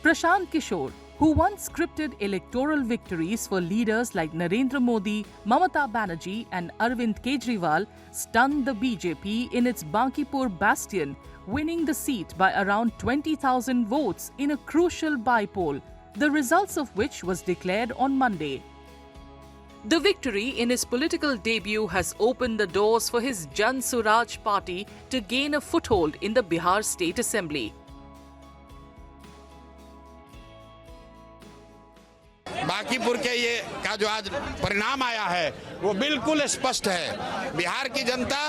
Prashant Kishore, who once scripted electoral victories for leaders like Narendra Modi, Mamata Banerjee and Arvind Kejriwal, stunned the BJP in its Bankipur bastion, winning the seat by around 20,000 votes in a crucial by-poll, the results of which was declared on Monday. The victory in his political debut has opened the doors for his Jan Suraj party to gain a foothold in the Bihar State Assembly. Bankipur के ये का जो आज परिणाम आया है वो बिल्कुल स्पष्ट है। बिहार की जनता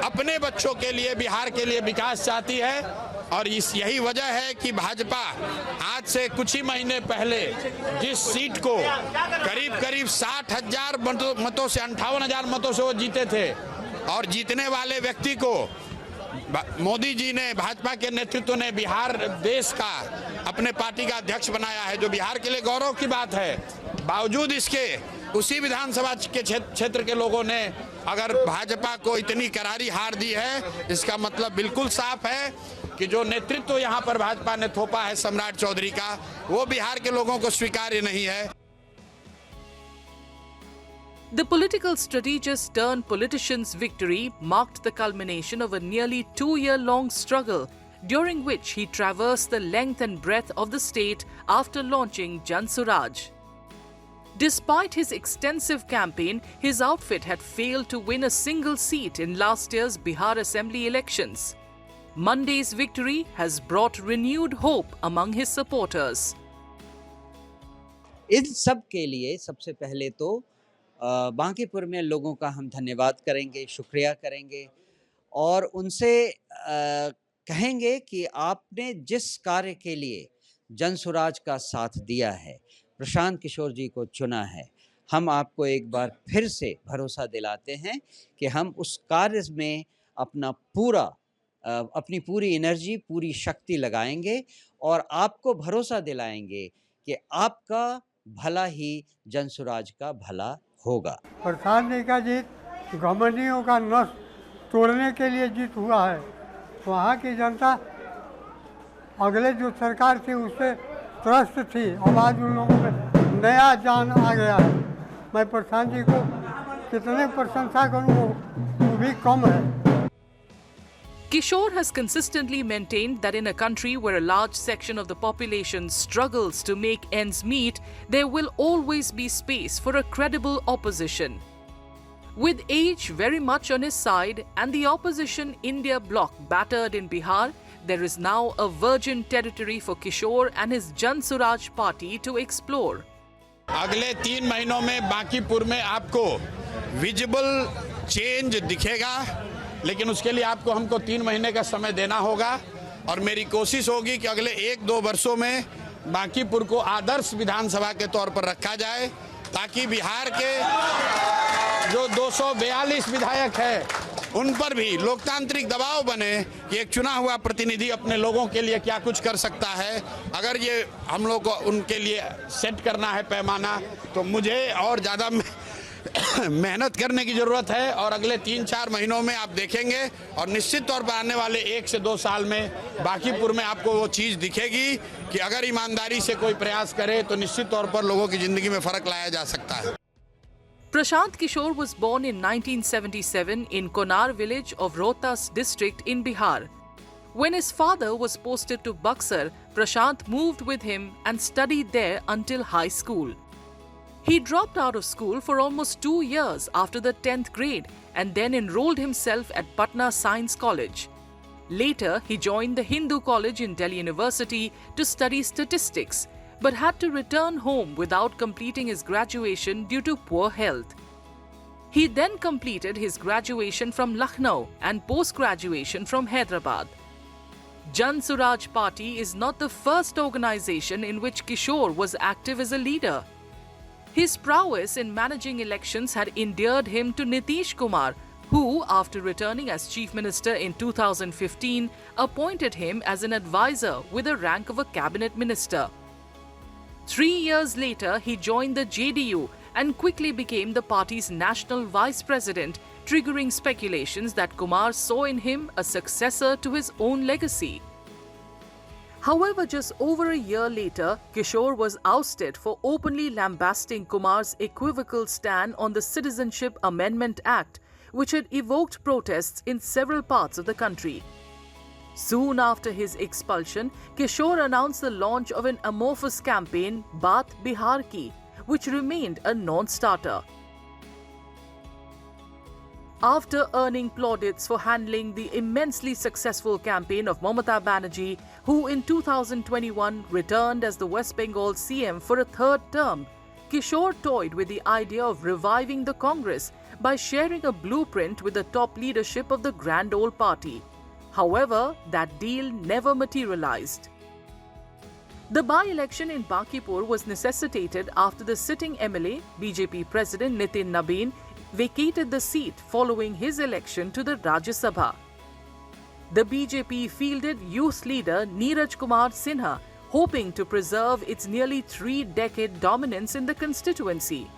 अपने बच्चों के लिए, बिहार के लिए विकास चाहती है और यही वजह है कि भाजपा आज से कुछ ही महीने पहले जिस सीट को करीब करीब 60,000 मतों से 58,000 मतों से वो जीते थे और जीतने वाले व्यक्ति को मोदी जी ने, भाजपा के नेतृत्व ने बिहार देश का अपने पार्टी का अध्यक्ष बनाया है, जो बिहार के लिए गौरव की बात है। बावजूद इसके उसी विधानसभा के क्षेत्र के लोगों ने अगर भाजपा को इतनी करारी हार दी है, इसका मतलब बिल्कुल साफ है कि जो नेतृत्व यहाँ पर भाजपा ने थोपा है सम्राट चौधरी का, वो बिहार के लोगों को स्वीकार्य नहीं है। The political strategist turned politician's victory marked the culmination of a nearly 2-year-long struggle, during which he traversed the length and breadth of the state after launching Jan Suraj. Despite his extensive campaign, his outfit had failed to win a single seat in last year's Bihar Assembly elections. Monday's victory has brought renewed hope among his supporters. इन सब के लिए सबसे पहले तो बांकीपुर में लोगों का हम धन्यवाद करेंगे, शुक्रिया करेंगे और उनसे कहेंगे कि आपने जिस कार्य के लिए जन सुराज का साथ दिया है, प्रशांत किशोर जी को चुना है, हम आपको एक बार फिर से भरोसा दिलाते हैं कि हम उस कार्य में अपनी पूरी एनर्जी, पूरी शक्ति लगाएंगे और आपको भरोसा दिलाएंगे कि आपका भला ही जन सुराज का भला होगा। प्रशांत जी का जीत घमंडियों का नस तोड़ने के लिए जीत हुआ है। वहाँ की जनता अगले जो सरकार थी उससे त्रस्त थी और आज उन लोगों में नया जान आ गया है। मैं प्रशांत जी को कितने प्रशंसा करूँ वो भी कम है। Kishore has consistently maintained that in a country where a large section of the population struggles to make ends meet, there will always be space for a credible opposition. With age very much on his side and the opposition India bloc battered in Bihar, there is now a virgin territory for Kishore and his Jan Suraj party to explore. अगले 3 महीनों में बांकीपुर में आपको visible change दिखेगा, लेकिन उसके लिए आपको हमको 3 महीने का समय देना होगा और मेरी कोशिश होगी कि अगले 1-2 वर्षों में बांकीपुर को आदर्श विधानसभा के तौर पर रखा जाए, ताकि बिहार के जो 242 विधायक हैं उन पर भी लोकतांत्रिक दबाव बने कि एक चुना हुआ प्रतिनिधि अपने लोगों के लिए क्या कुछ कर सकता है। अगर ये हम लोग को उनके लिए सेट करना है पैमाना, तो मुझे और ज़्यादा मेहनत करने की जरूरत है और अगले 3-4 महीनों में आप देखेंगे और निश्चित तौर पर आने वाले 1 से 2 साल में बांकीपुर में आपको वो चीज़ दिखेगी कि अगर ईमानदारी से कोई प्रयास करे तो निश्चित तौर पर लोगों की जिंदगी में फर्क लाया जा सकता है। Prashant Kishore was born in 1977 in Konar village of Rohtas district in Bihar. When his father was posted to Buxar, Prashant moved with him and studied there until high school. He dropped out of school for almost 2 years after the 10th grade and then enrolled himself at Patna Science College. Later, he joined the Hindu College in Delhi University to study statistics, but had to return home without completing his graduation due to poor health. He then completed his graduation from Lucknow and post-graduation from Hyderabad. Jan Suraj Party is not the first organization in which Kishore was active as a leader. His prowess in managing elections had endeared him to Nitish Kumar, who, after returning as Chief Minister in 2015, appointed him as an advisor with the rank of a cabinet minister. 3 years later, he joined the JDU and quickly became the party's national vice president, triggering speculations that Kumar saw in him a successor to his own legacy. However, just over a year later, Kishore was ousted for openly lambasting Kumar's equivocal stand on the Citizenship Amendment Act, which had evoked protests in several parts of the country. Soon after his expulsion, Kishore announced the launch of an amorphous campaign, Baat Bihar Ki, which remained a non-starter. After earning plaudits for handling the immensely successful campaign of Mamata Banerjee, who in 2021 returned as the West Bengal CM for a third term, Kishore toyed with the idea of reviving the Congress by sharing a blueprint with the top leadership of the Grand Old Party. However, that deal never materialized. The by-election in Bankipur was necessitated after the sitting MLA, BJP President Nitin Nabin, vacated the seat following his election to the Rajya Sabha. The BJP fielded youth leader Neeraj Kumar Sinha, hoping to preserve its nearly 3-decade dominance in the constituency.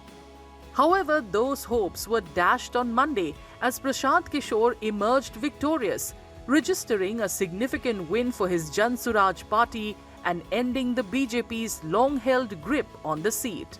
However, those hopes were dashed on Monday as Prashant Kishore emerged victorious, registering a significant win for his Jan Suraj party and ending the BJP's long-held grip on the seat.